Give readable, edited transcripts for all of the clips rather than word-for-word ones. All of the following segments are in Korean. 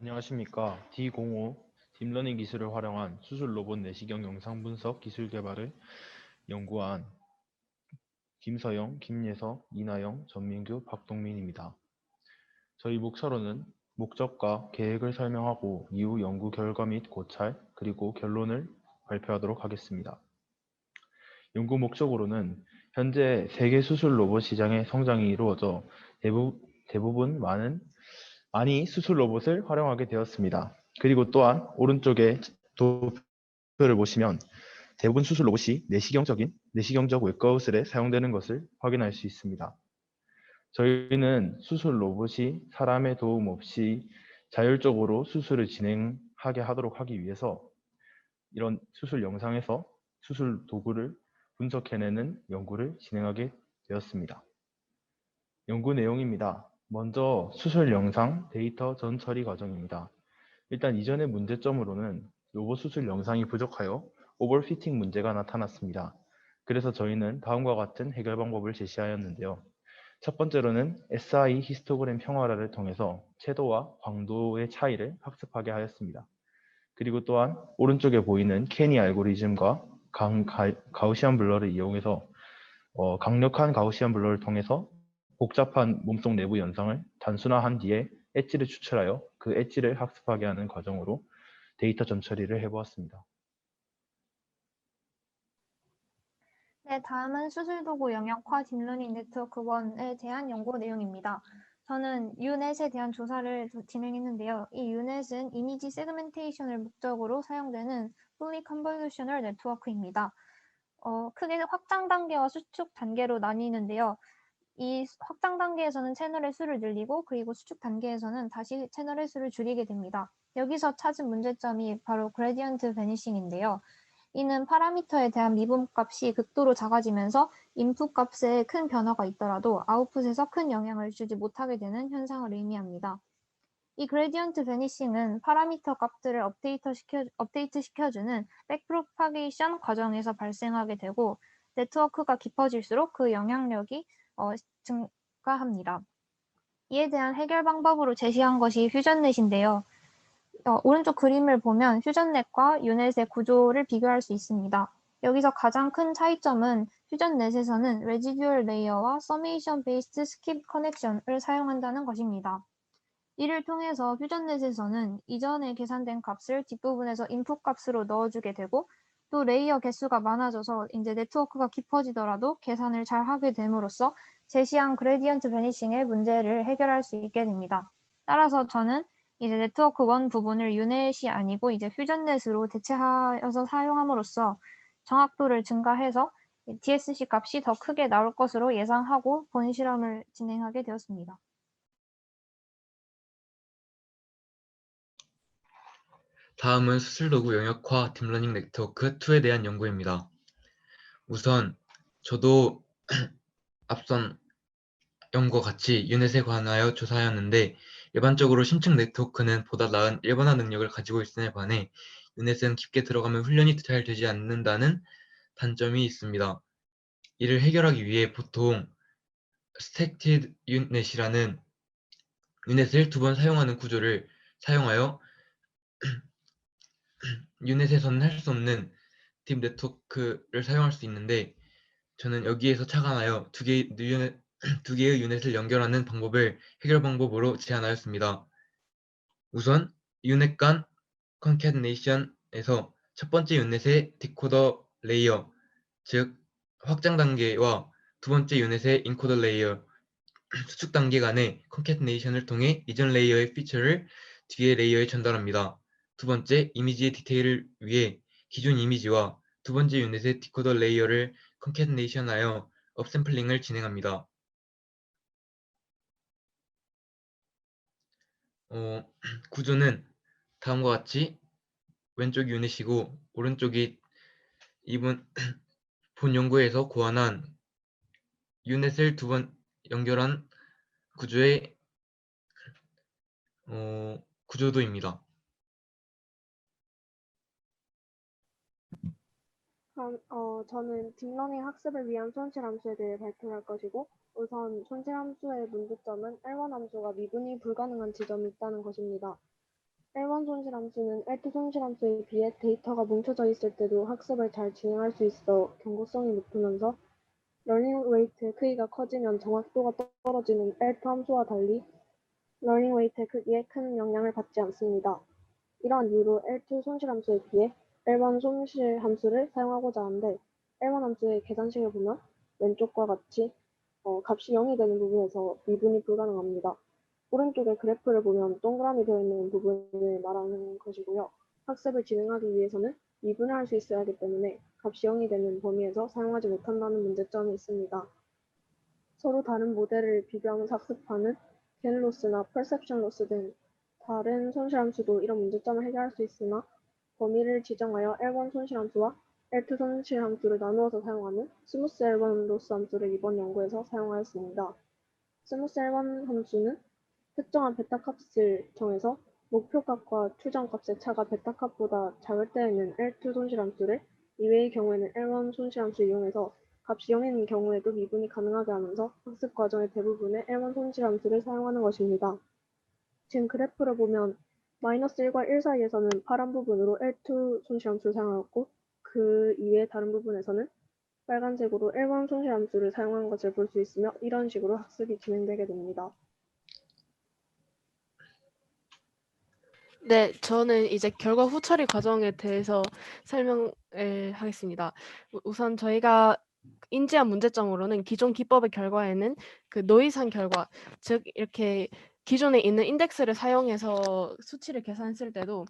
안녕하십니까. D05 딥러닝 기술을 활용한 수술 로봇 내시경 영상 분석 기술 개발을 연구한 김서영, 김예서, 이나영, 전민규, 박동민입니다. 저희 목차로는 목적과 계획을 설명하고 이후 연구 결과 및 고찰, 그리고 결론을 발표하도록 하겠습니다. 연구 목적으로는 현재 세계 수술 로봇 시장의 성장이 이루어져 대부분 많이 수술 로봇을 활용하게 되었습니다. 그리고 또한 오른쪽에 도표를 보시면 대부분 수술 로봇이 내시경적 외과의술에 사용되는 것을 확인할 수 있습니다. 저희는 수술 로봇이 사람의 도움 없이 자율적으로 수술을 진행하게 하도록 하기 위해서 이런 수술 영상에서 수술 도구를 분석해내는 연구를 진행하게 되었습니다. 연구 내용입니다. 먼저 수술 영상 데이터 전 처리 과정입니다. 일단 이전의 문제점으로는 로봇 수술 영상이 부족하여 오버피팅 문제가 나타났습니다. 그래서 저희는 다음과 같은 해결 방법을 제시하였는데요. 첫 번째로는 SI 히스토그램 평화라를 통해서 채도와 광도의 차이를 학습하게 하였습니다. 그리고 또한 오른쪽에 보이는 케니 알고리즘과 가우시안 블러를 이용해서 강력한 가우시안 블러를 통해서 복잡한 몸속 내부 현상을 단순화한 뒤에 엣지를 추출하여 그 엣지를 학습하게 하는 과정으로 데이터 전처리를 해보았습니다. 네, 다음은 수술도구 영역화 딥러닝 네트워크 1에 대한 연구 내용입니다. 저는 유넷에 대한 조사를 진행했는데요. 이 유넷은 이미지 세그멘테이션을 목적으로 사용되는 Fully Convolutional Network입니다. 크게 확장 단계와 수축 단계로 나뉘는데요. 이 확장 단계에서는 채널의 수를 늘리고 그리고 수축 단계에서는 다시 채널의 수를 줄이게 됩니다. 여기서 찾은 문제점이 바로 그레디언트 베니싱인데요. 이는 파라미터에 대한 미분값이 극도로 작아지면서 인풋 값에 큰 변화가 있더라도 아웃풋에서 큰 영향을 주지 못하게 되는 현상을 의미합니다. 이 그레디언트 베니싱은 파라미터 값들을 업데이트 시켜주는 백프로파게이션 과정에서 발생하게 되고 네트워크가 깊어질수록 그 영향력이 증가합니다. 이에 대한 해결 방법으로 제시한 것이 퓨전넷인데요. 오른쪽 그림을 보면 퓨전넷과 유넷의 구조를 비교할 수 있습니다. 여기서 가장 큰 차이점은 퓨전넷에서는 레지듀얼 레이어와 서메이션 베이스드 스킵 커넥션을 사용한다는 것입니다. 이를 통해서 퓨전넷에서는 이전에 계산된 값을 뒷부분에서 인풋 값으로 넣어주게 되고 또 레이어 개수가 많아져서 이제 네트워크가 깊어지더라도 계산을 잘 하게 됨으로써 제시한 그레디언트 베니싱의 문제를 해결할 수 있게 됩니다. 따라서 저는 이제 네트워크 1 부분을 유넷이 아니고 이제 퓨전넷으로 대체하여서 사용함으로써 정확도를 증가해서 DSC 값이 더 크게 나올 것으로 예상하고 본 실험을 진행하게 되었습니다. 다음은 수술도구 영역화 딥러닝 네트워크 2에 대한 연구입니다. 우선 저도 앞선 연구와 같이 유넷에 관하여 조사하였는데 일반적으로 심층 네트워크는 보다 나은 일반화 능력을 가지고 있음에 반해 유넷은 깊게 들어가면 훈련이 잘 되지 않는다는 단점이 있습니다. 이를 해결하기 위해 보통 스택티드 유넷이라는 유넷을 2번 사용하는 구조를 사용하여 유넷에서는 할 수 없는 딥 네트워크를 사용할 수 있는데 저는 여기에서 착안하여 두 개의 유넷을 연결하는 방법을 해결 방법으로 제안하였습니다. 우선 유넷 간 컨캐트네이션에서 첫 번째 유넷의 디코더 레이어, 즉 확장 단계와 두 번째 유넷의 인코더 레이어, 수축 단계 간의 컨캐트네이션을 통해 이전 레이어의 피처를 뒤의 레이어에 전달합니다. 두 번째, 이미지의 디테일을 위해 기존 이미지와 두 번째 유닛의 디코더 레이어를 컨캐트네이션하여 업샘플링을 진행합니다. 구조는 다음과 같이 왼쪽이 유닛이고 오른쪽이 이번 본 연구에서 고안한 유닛을 두 번 연결한 구조의 구조도입니다. 저는 딥러닝 학습을 위한 손실 함수에 대해 발표할 것이고 우선 손실 함수의 문제점은 L1 함수가 미분이 불가능한 지점이 있다는 것입니다. L1 손실함수는 L2 손실함수에 비해 데이터가 뭉쳐져 있을 때도 학습을 잘 진행할 수 있어 경고성이 높으면서 러닝 웨이트의 크기가 커지면 정확도가 떨어지는 L2 함수와 달리 러닝 웨이트의 크기에 큰 영향을 받지 않습니다. 이러한 이유로 L2 손실함수에 비해 L1 손실함수를 사용하고자 하는데 L1 함수의 계산식을 보면 왼쪽과 같이 값이 0이 되는 부분에서 미분이 불가능합니다. 오른쪽에 그래프를 보면 동그라미 되어 있는 부분을 말하는 것이고요. 학습을 진행하기 위해서는 미분을 할 수 있어야 하기 때문에 값이 0이 되는 범위에서 사용하지 못한다는 문제점이 있습니다. 서로 다른 모델을 비교하면서 학습하는 게인 로스나 퍼셉션 로스 등 다른 손실함수도 이런 문제점을 해결할 수 있으나 범위를 지정하여 L1 손실함수와 L2 손실함수를 나누어서 사용하는 스무스 L1 로스 함수를 이번 연구에서 사용하였습니다. 스무스 L1 함수는 특정한 베타 값을 정해서 목표 값과 추정 값의 차가 베타 값보다 작을 때에는 L2 손실함수를 이외의 경우에는 L1 손실함수를 이용해서 값이 0인 경우에도 미분이 가능하게 하면서 학습 과정의 대부분에 L1 손실함수를 사용하는 것입니다. 지금 그래프를 보면 마이너스 1과 1 사이에서는 파란 부분으로 L2 손실함수를 사용하였고 그 이외 다른 부분에서는 빨간색으로 L1 손실함수를 사용한 것을 볼 수 있으며 이런 식으로 학습이 진행되게 됩니다. 네, 저는 이제 결과 후처리 과정에 대해서 설명을 하겠습니다. 우선 저희가 인지한 문제점으로는 기존 기법의 결과에는 그 노이즈한 결과, 즉 이렇게 기존에 있는 인덱스를 사용해서 수치를 계산했을 때도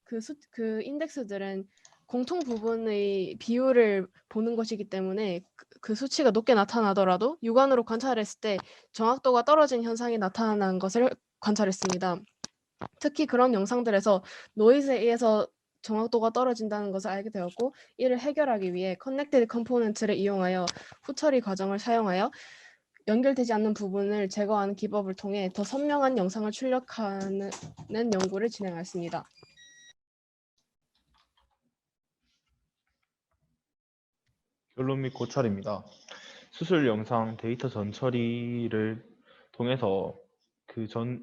그 인덱스들은 공통 부분의 비율을 보는 것이기 때문에 그 수치가 높게 나타나더라도 육안으로 관찰했을 때 정확도가 떨어진 현상이 나타난 것을 관찰했습니다. 특히 그런 영상들에서 노이즈에 의해서 정확도가 떨어진다는 것을 알게 되었고, 이를 해결하기 위해 커넥티드 컴포넌트를 이용하여 후처리 과정을 사용하여 연결되지 않는 부분을 제거하는 기법을 통해 더 선명한 영상을 출력하는 연구를 진행했습니다. 결론 및 고찰입니다. 수술 영상 데이터 전처리를 통해서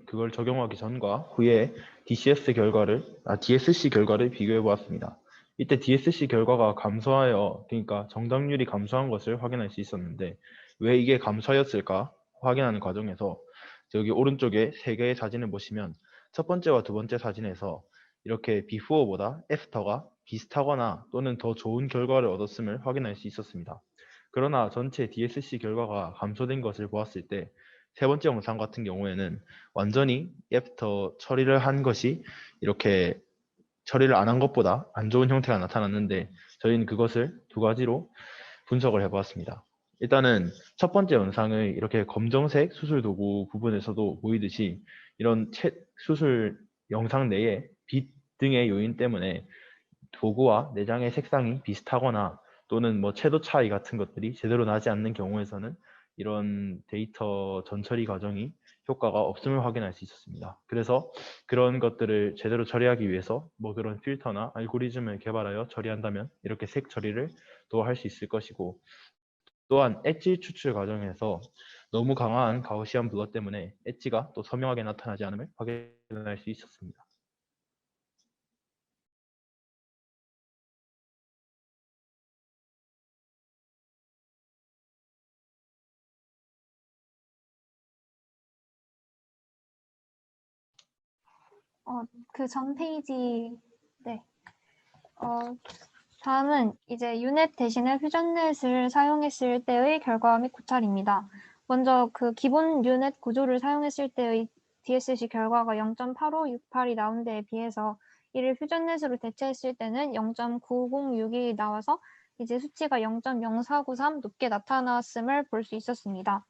그걸 적용하기 전과 후에 DSC 결과를 비교해 보았습니다. 이때 DSC 결과가 감소하여, 그러니까 정답률이 감소한 것을 확인할 수 있었는데 왜 이게 감소하였을까 확인하는 과정에서 여기 오른쪽에 세 개의 사진을 보시면 첫 번째와 두 번째 사진에서 이렇게 비포어보다 애프터가 비슷하거나 또는 더 좋은 결과를 얻었음을 확인할 수 있었습니다. 그러나 전체 DSC 결과가 감소된 것을 보았을 때 세 번째 영상 같은 경우에는 완전히 애프터 처리를 한 것이 이렇게 처리를 안 한 것보다 안 좋은 형태가 나타났는데 저희는 그것을 두 가지로 분석을 해보았습니다. 일단은 첫 번째 영상의 이렇게 검정색 수술 도구 부분에서도 보이듯이 이런 수술 영상 내에 빛 등의 요인 때문에 도구와 내장의 색상이 비슷하거나 또는 뭐 채도 차이 같은 것들이 제대로 나지 않는 경우에서는 이런 데이터 전처리 과정이 효과가 없음을 확인할 수 있었습니다. 그래서 그런 것들을 제대로 처리하기 위해서 뭐 그런 필터나 알고리즘을 개발하여 처리한다면 이렇게 색 처리를 또 할 수 있을 것이고, 또한 엣지 추출 과정에서 너무 강한 가우시안 블러 때문에 엣지가 또 선명하게 나타나지 않음을 확인할 수 있었습니다. 그 전 페이지, 네. 다음은 이제 유넷 대신에 퓨전넷을 사용했을 때의 결과 및 고찰입니다. 먼저 그 기본 유넷 구조를 사용했을 때의 DSC 결과가 0.8568이 나온 데에 비해서 이를 퓨전넷으로 대체했을 때는 0.9061이 나와서 이제 수치가 0.0493 높게 나타났음을 볼 수 있었습니다.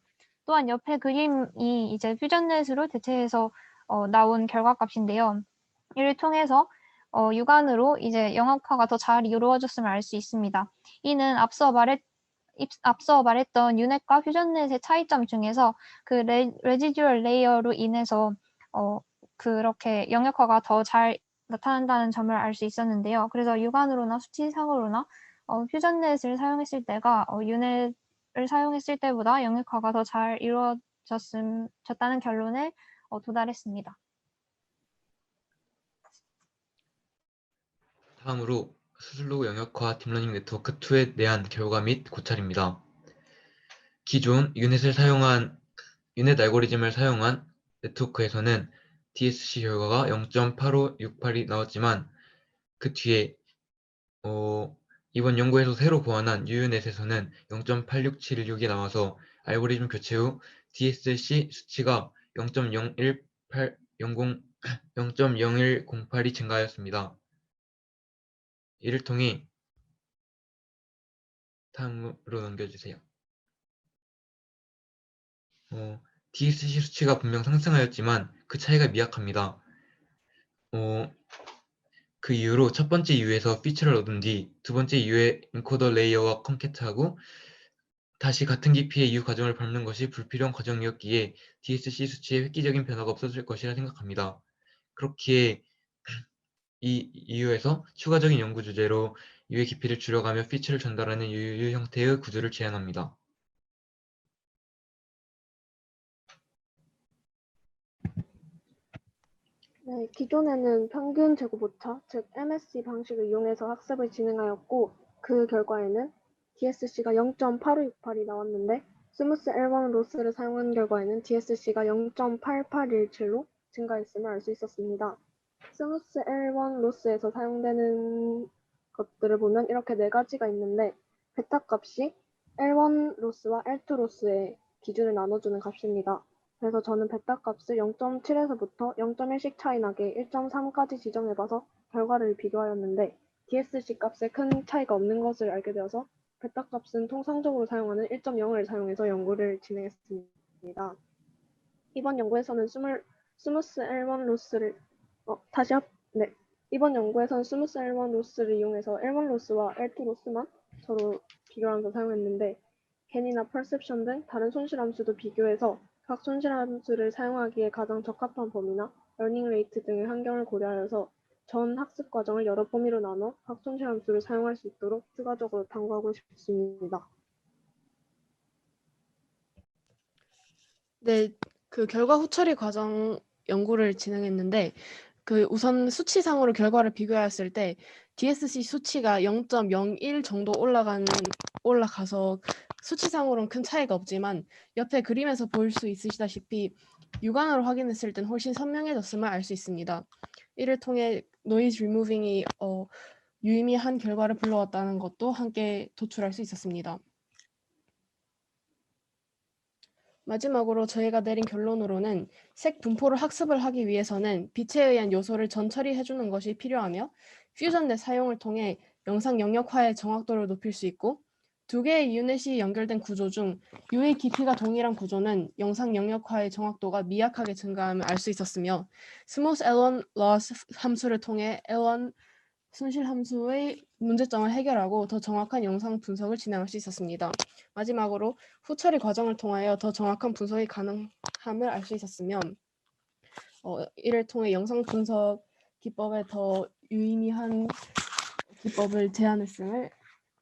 또한 옆에 그림이 이제 퓨전넷으로 대체해서 나온 결과값인데요. 이를 통해서 육안으로 이제 영역화가 더 잘 이루어졌음을 알 수 있습니다. 이는 앞서 말했던 유넷과 퓨전넷의 차이점 중에서 그 레지듀얼 레이어로 인해서 그렇게 영역화가 더 잘 나타난다는 점을 알 수 있었는데요. 그래서 육안으로나 수치상으로나 퓨전넷을 사용했을 때가 유넷을 사용했을 때보다 영역화가 더 잘 이루어졌다는 결론에 도달했습니다. 다음으로 수술로그 영역화 딥러닝 네트워크 2에 대한 결과 및 고찰입니다. 기존 유넷 알고리즘을 사용한 네트워크에서는 DSC 결과가 0.8568이 나왔지만 그 뒤에 이번 연구에서 새로 보완한 유유넷에서는 0.86716이 나와서 알고리즘 교체 후 DSC 수치가 0.0108이 증가하였습니다. 이를 통해 다음으로 넘겨주세요. DSC 수치가 분명 상승하였지만 그 차이가 미약합니다. 그 이후로 첫 번째 이유에서 피처를 얻은 뒤 두 번째 이유에 인코더 레이어와 컨캐트하고 다시 같은 깊이의 이유 과정을 밟는 것이 불필요한 과정이었기에 DSC 수치에 획기적인 변화가 없었을 것이라 생각합니다. 그렇기에 이 이유에서 추가적인 연구 주제로 유의 깊이를 줄여가며 피처를 전달하는 유유 형태의 구조를 제안합니다. 네, 기존에는 평균 제곱 오차, 즉 MSE 방식을 이용해서 학습을 진행하였고 그 결과에는 DSC가 0.8568이 나왔는데 스무스 L1 로스를 사용한 결과에는 DSC가 0.8817로 증가했음을 알 수 있었습니다. 스무스 L1 로스에서 사용되는 것들을 보면 이렇게 네 가지가 있는데 베타 값이 L1 로스와 L2 로스의 기준을 나눠주는 값입니다. 그래서 저는 베타 값을 0.7에서부터 0.1씩 차이 나게 1.3까지 지정해봐서 결과를 비교하였는데 DSC 값에 큰 차이가 없는 것을 알게 되어서 베타 값은 통상적으로 사용하는 1.0을 사용해서 연구를 진행했습니다. 이번 연구에서는 스무스 L1 로스를 이번 연구에서는 스무스 L1 로스를 이용해서 L1 로스와 L2 로스만 서로 비교하면서 사용했는데 겐이나 퍼셉션 등 다른 손실함수도 비교해서 각 손실함수를 사용하기에 가장 적합한 범위나 러닝 레이트 등의 환경을 고려하여서 전 학습 과정을 여러 범위로 나눠 각 손실함수를 사용할 수 있도록 추가적으로 탐구하고 싶습니다. 네, 그 결과 후처리 과정 연구를 진행했는데 우선 수치상으로 결과를 비교했을 때 DSC 수치가 0.01 정도 올라가서 수치상으로는 큰 차이가 없지만 옆에 그림에서 볼 수 있으시다시피 육안으로 확인했을 땐 훨씬 선명해졌음을 알 수 있습니다. 이를 통해 노이즈 리무빙이 유의미한 결과를 불러왔다는 것도 함께 도출할 수 있었습니다. 마지막으로 저희가 내린 결론으로는 색 분포를 학습을 하기 위해서는 빛에 의한 요소를 전처리해주는 것이 필요하며 퓨전넷 사용을 통해 영상 영역화의 정확도를 높일 수 있고 두 개의 유닛이 연결된 구조 중 U의 깊이가 동일한 구조는 영상 영역화의 정확도가 미약하게 증가함을 알 수 있었으며 스무스 L1 loss 함수를 통해 L1 손실 함수의 문제점을 해결하고 더 정확한 영상 분석을 진행할 수 있었습니다. 마지막으로 후처리 과정을 통하여 더 정확한 분석이 가능함을 알 수 있었으며 이를 통해 영상 분석 기법에 더 유의미한 기법을 제안했음을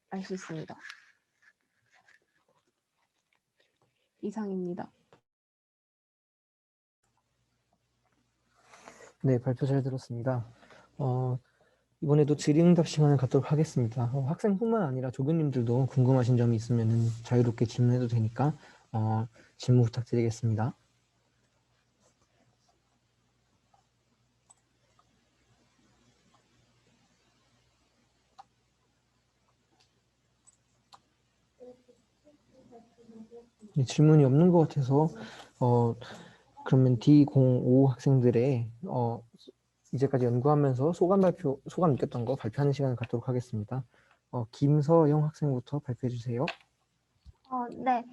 알 수 있습니다. 이상입니다. 네, 발표 잘 들었습니다. 이번에도 질의응답 시간을 갖도록 하겠습니다. 학생뿐만 아니라 조교님들도 궁금하신 점이 있으면 자유롭게 질문해도 되니까 질문 부탁드리겠습니다. 네, 질문이 없는 것 같아서 그러면 D05 학생들의 이제까지 연구하면서 소감 느꼈던 거 발표하는 시간을 갖도록 하겠습니다. 김서영 학생부터 발표해 주세요. 네.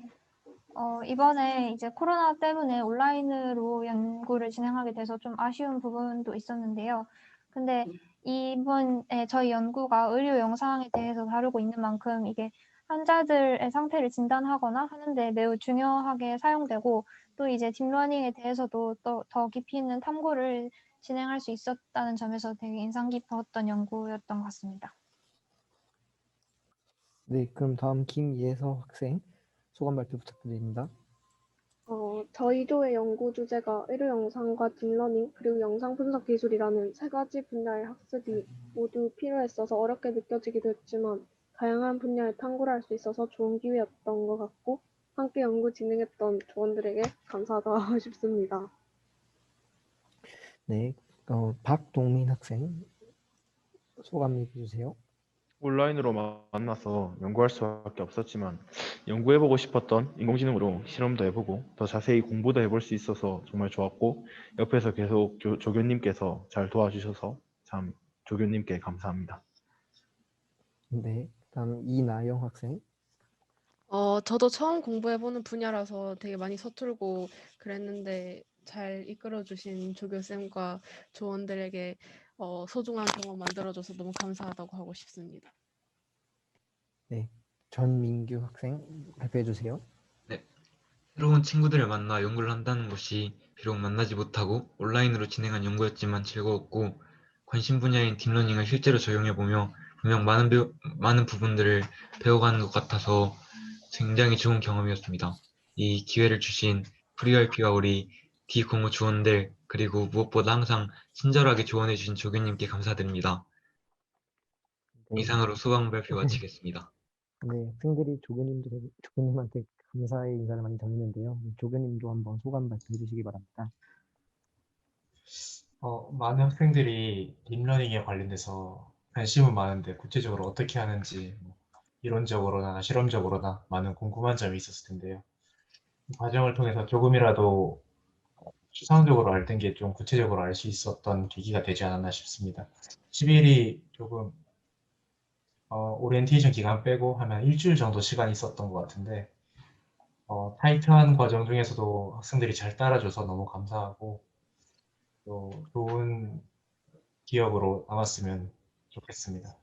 이번에 이제 코로나 때문에 온라인으로 연구를 진행하게 돼서 좀 아쉬운 부분도 있었는데요. 근데 이번에 저희 연구가 의료 영상에 대해서 다루고 있는 만큼 이게 환자들의 상태를 진단하거나 하는데 매우 중요하게 사용되고 또 이제 딥러닝에 대해서도 또 더 깊이 있는 탐구를 진행할 수 있었다는 점에서 되게 인상 깊었던 연구였던 것 같습니다. 네, 그럼 다음 김예서 학생 소감 발표 부탁드립니다. 저희 조의 연구 주제가 의료 영상과 딥러닝 그리고 영상 분석 기술이라는 세 가지 분야의 학습이 모두 필요했어서 어렵게 느껴지기도 했지만 다양한 분야에 탐구를 할 수 있어서 좋은 기회였던 것 같고 함께 연구 진행했던 조원들에게 감사하다고 하고 싶습니다. 네, 박동민 학생 소감 얘기해 주세요. 온라인으로 만나서 연구할 수밖에 없었지만 연구해보고 싶었던 인공지능으로 실험도 해보고 더 자세히 공부도 해볼 수 있어서 정말 좋았고 옆에서 계속 조교님께서 잘 도와주셔서 참 조교님께 감사합니다. 네, 다음 이나영 학생. 저도 처음 공부해보는 분야라서 되게 많이 서툴고 그랬는데 잘 이끌어주신 조교쌤과 조원들에게 소중한 경험 만들어줘서 너무 감사하다고 하고 싶습니다. 네, 전민규 학생 발표해 주세요. 네, 새로운 친구들을 만나 연구를 한다는 것이 비록 만나지 못하고 온라인으로 진행한 연구였지만 즐거웠고 관심 분야인 딥러닝을 실제로 적용해보며 분명 많은 부분들을 배워가는 것 같아서 굉장히 좋은 경험이었습니다. 이 기회를 주신 VRP와 우리 D05 조원들 그리고 무엇보다 항상 친절하게 조언해주신 조교님께 감사드립니다. 네, 이상으로 수강 발표 마치겠습니다. 네, 학생들이 조교님한테 감사의 인사를 많이 전했는데요. 조교님도 한번 소감 발표해 주시기 바랍니다. 많은 학생들이 딥러닝에 관련돼서 관심은 많은데 구체적으로 어떻게 하는지 이론적으로나 실험적으로나 많은 궁금한 점이 있었을 텐데요. 이 과정을 통해서 조금이라도 추상적으로 알던 게 좀 구체적으로 알 수 있었던 계기가 되지 않았나 싶습니다. 10일이 조금 오리엔테이션 기간 빼고 하면 일주일 정도 시간이 있었던 것 같은데 타이트한 과정 중에서도 학생들이 잘 따라줘서 너무 감사하고 또 좋은 기억으로 남았으면 좋겠습니다.